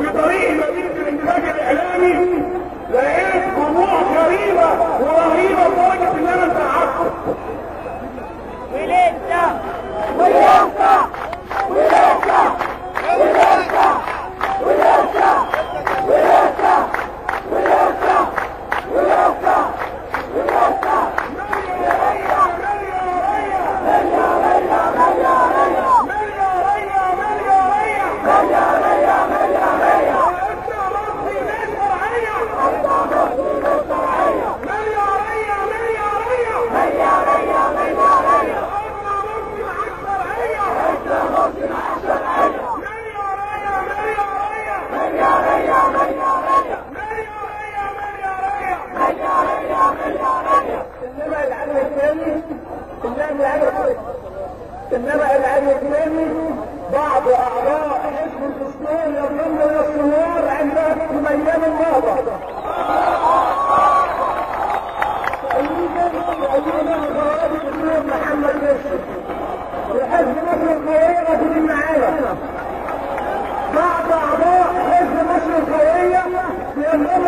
طريق مدينة الانتاج الاعلامي لقيت جموع غريبة ورهيبة لدرجة ان انا انتعبت. ولسه ولسه ولسه ولسه ولسه ولسه ولسه ولسه ولسه انما العلم الثاني بعض اعضاء حزب الاسلام يظن الثوار عندما تبين النهضه. ايضا خوارج الدكتور محمد يوسف وحزب مصر القويه موجودين معايا. بعض اعضاء حزب مصر القويه يظن